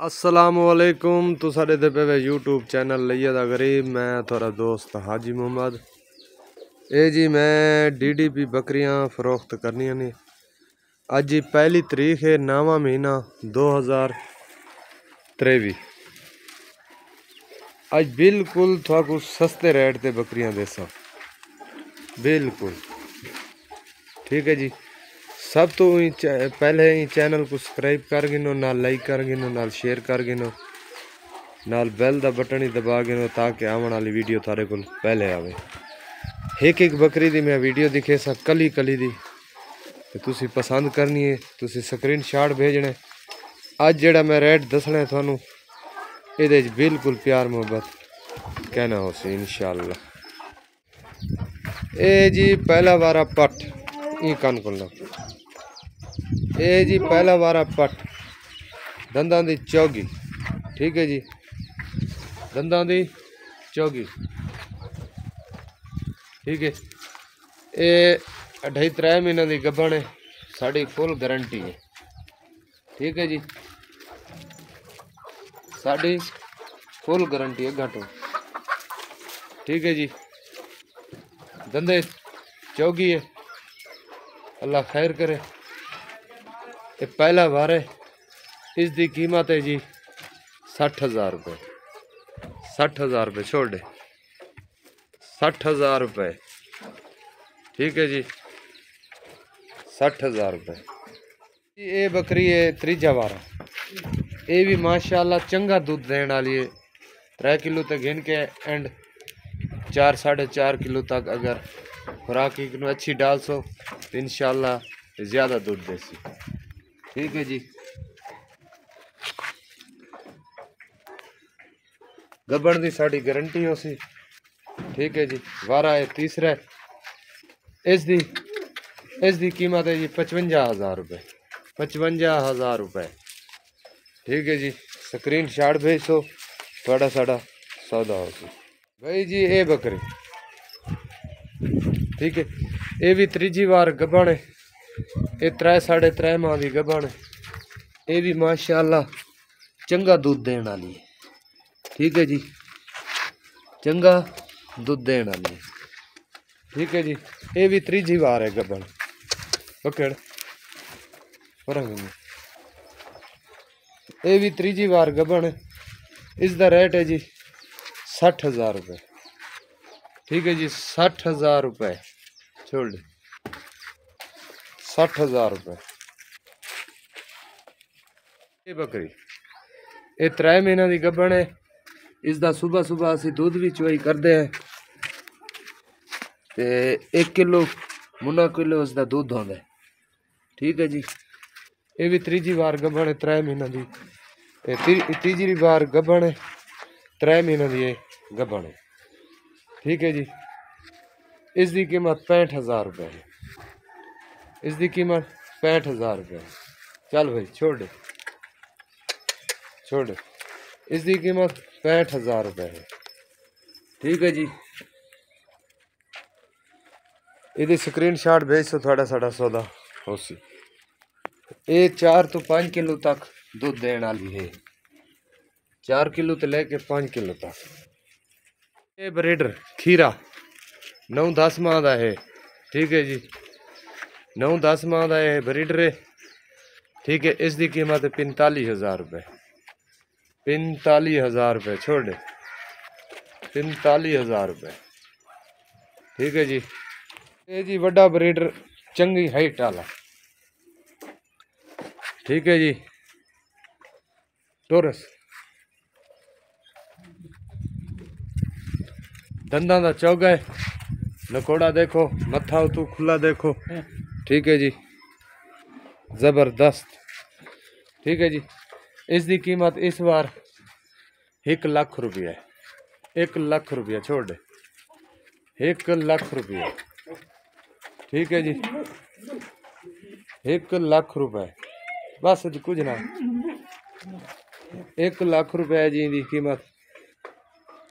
असलामुअलैकुम। तो साढ़े दे पे यूट्यूब चैनल लइया दा गरीब, मैं थोड़ा दोस्त हाजी मोहम्मद। ए जी मैं DDP बकरियां फरोख्त करनी ने। अज जी पहली तरीक है 9वां महीना 2023। अज बिल्कुल थोड़ा सस्ते रेट ते बकरियां देसा बिल्कुल ठीक है जी। सब तो पहले ही चैनल को सब्सक्राइब कर गिनो, नाल लाइक कर गिनो, नाल शेयर कर गिनो, नाल बैल दा बटन ही दबा गिनो ताकि आने वाली वीडियो थारे को पहले आवे। एक बकरी दी मैं वीडियो दिखे सा कली दी तुसी पसंद करनी है, तुसी स्क्रीनशॉट भेजने। अज जेड़ा मैं रेट दसना है थानू इहदे बिल्कुल प्यार मोहब्बत कहना हो सी इंशाअल्लाह। ए जी पहला वारा पट ई कान खोलना। ए जी पहला वारा पट दंदा दी चौगी, ठीक है जी, दंदा दी चौगी, ठीक है। ये 2.5-3 महीने की गब्बन है, साड़ी फुल गारंटी है, ठीक है जी, साड़ी फुल गारंटी है घाटो, ठीक है जी। दंदे चौगी है, अल्लाह खैर करे। ये पहला वार है, इसकी कीमत है जी 60,000 रुपये। 60,000 रुपये छोड़ दे, 60,000 रुपये, ठीक है जी, 60,000 रुपये। ये बकरी है त्रीजा वारा, ये भी माशाल्लाह चंगा दूध देने वाली है। 3 किलो तक गिन के एंड 4-4.5 किलो तक अगर खुराक अच्छी डाल सो तो इंशाल्लाह ज़्यादा दूध देसी, ठीक है जी। गब्बन की साड़ी गारंटी हो सी, ठीक है जी। वारा है तीसरा, इसकी कीमत है जी 55,000 रुपये। 55,000 रुपये, ठीक है जी। स्क्रीनशॉट भेज सो थोड़ा साड़ा सौदा हो सी भाई जी। ये बकरी ठीक है, ये भी तीजी बार गब्बन है, ये 3-3.5 माह की गब्बन है। ये भी माशाल्लाह चंगा दूध देने वाली है, ठीक है जी, चंगा दूध देने वाली है, ठीक है जी। ये भी तीजी बार है गब्बन पकड़ ये भी तीजी बार गब्बन है। इसका रेट है जी 60,000 रुपये, ठीक है जी, 60,000 रुपये छोड़ दे, 60,000 रुपये। ये बकरी ये 3 महीना की गब्बन है। इसका सुबह सुबह असी दूध भी चुवाई करते हैं, ते 1 किलो मुन्ना किलो इसका दूध होता है, ठीक है जी। ये भी तीजी बार गब्बन है 3 महीना की, तीजी बार गब्बन है 3 महीना की गब्बन है, ठीक है जी। इसकी कीमत 65,000 रुपये है, इसकी कीमत 65,000 रुपये है। चल भाई छोड़ दे, छोड़ दे, इसकी कीमत 65,000 रुपये है, ठीक है जी। यदि स्क्रीनशॉट भेज सो थोड़ा साड़ा सौदा हो सी। ये 4 तो 5 किलो तक दूध देने वाली है, 4 किलो तो लेके 5 किलो तक। ये ब्रीडर खीरा 9-10 माह का है, ठीक है जी, 9-10 माह का है ब्रीडर है, ठीक है। इसकी कीमत है 45,000 रुपये। 45,000 रुपये छोड़ दे, 45,000 रुपये, ठीक है जी। ये जी बड़ा ब्रीडर चंगी हाइट वाला, ठीक है जी, टोरस दंदा का चौगा है, नकोड़ा देखो, मत्था उतू खुला देखो, ठीक है जी, जबरदस्त, ठीक है जी। इसकी कीमत इस बार 1 लाख रुपया है, 1 लाख रुपया छोड़ दे, 1 लाख रुपया, ठीक है जी, 1 लाख रुपये बस जी, कुछ ना, 1 लाख रुपये जी की कीमत।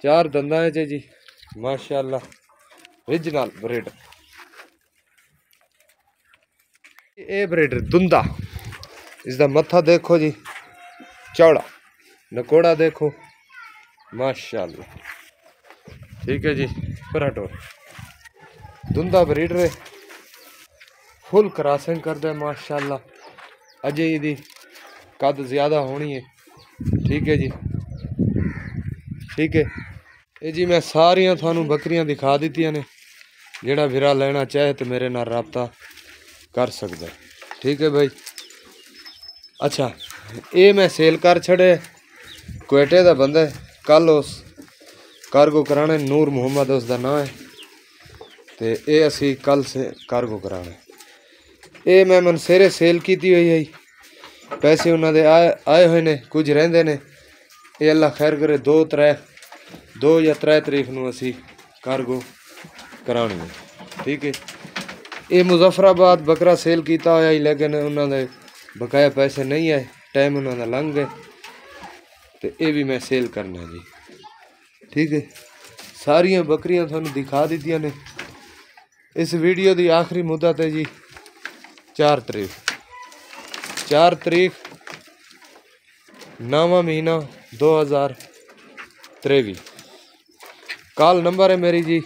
4 दंदा है जी माशाल्लाह ओरिजिनल ब्रीडर। ये ब्रीडर दुंदा, इसका मत्था देखो जी चौड़ा, नकोड़ा देखो माशाल्लाह। ठीक है जी, पर हटो। धुंधा ब्रीड रे फुल क्रॉसिंग कर दे माशाल्लाह। अजे इदी कद ज्यादा होनी है। ठीक है जी, ठीक है। ये जी मैं सारियां थानू बकरियां दिखा दित्तियां ने। जेड़ा वीरा लेना चाहे तो मेरे नाल राबता कर सकदा है। ठीक है भाई। अच्छा, ये मैं सेल कर छड़े क्वेटे दा बंदा है। कल उस कार्गो कराने नूर मुहम्मद उसका नाम है। तो ये असी कल से कार्गो कराने। ये मैं मनसेरे सेल की हुई है। पैसे उन्होंने आए हुए ने, कुछ रेंदे ने। ये अल्लाह खैर करे 2 या 3 तरीक नूं असी कार्गो करानी है। ठीक है। ये मुजफ्फराबाद बकरा सेल किया होया, लेकिन उन्होंने बकाया पैसे नहीं आए, टाइम उन्होंने लंघ गए। तो ये भी मैं सेल करना जी। ठीक है। सारियां बकरियां थानू दिखा दित्तियां ने। इस वीडियो की आखिरी मुद्दत है जी 4 तरीक 9वां महीना 2023। कॉल नंबर है मेरी जी,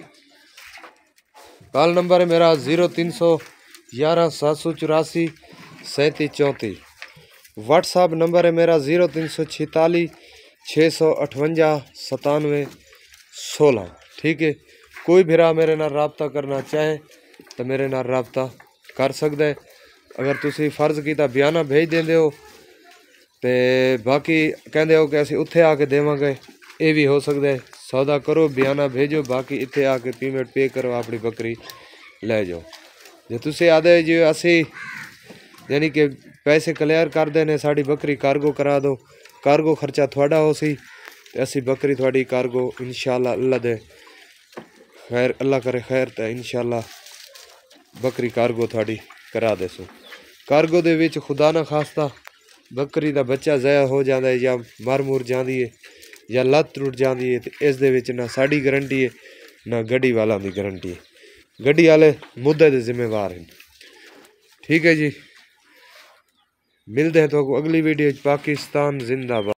कॉल नंबर है मेरा 0311 784 3734। व्हाट्सअप नंबर है मेरा 0346 658 97 16। ठीक है। कोई भी मेरे नाल राबता करना चाहे तो मेरे नाल राबता कर सकता है। अगर तुसी फर्ज किया बयाना भेज देंदे हो तो बाकी कहते हो कि असी उत्थे आके देवांगे, ये भी हो सकता है। सौदा करो, बयाना भेजो, बाकी इत्थे आके पेमेंट पे करो, अपनी बकरी ले जाओ। जो तुसी आदे जी असी यानी कि पैसे क्लियर कर देने, साड़ी बकरी कार्गो करा दो, कार्गो खर्चा थोड़ा हो सी, तो असी बकरी थोड़ी कार्गो इंशाल्लाह अल्लाह दे खैर, अल्लाह करे खैर, तो इंशाल्लाह बकरी कार्गो थोड़ी करा देसो। कार्गो दे विच खुदा ना खास्ता बकरी का बच्चा ज़ाया हो जाता है, या मर मुर जाती है, या लत्त टुट जाती है, तो इस दे विच ना साड़ी गारंटी है ना गड्डी वाला की गारंटी है। गड्डी वाले मुद्दे के जिम्मेवार हैं। ठीक है जी, मिलते हैं तो अगली वीडियो। पाकिस्तान जिंदाबाद।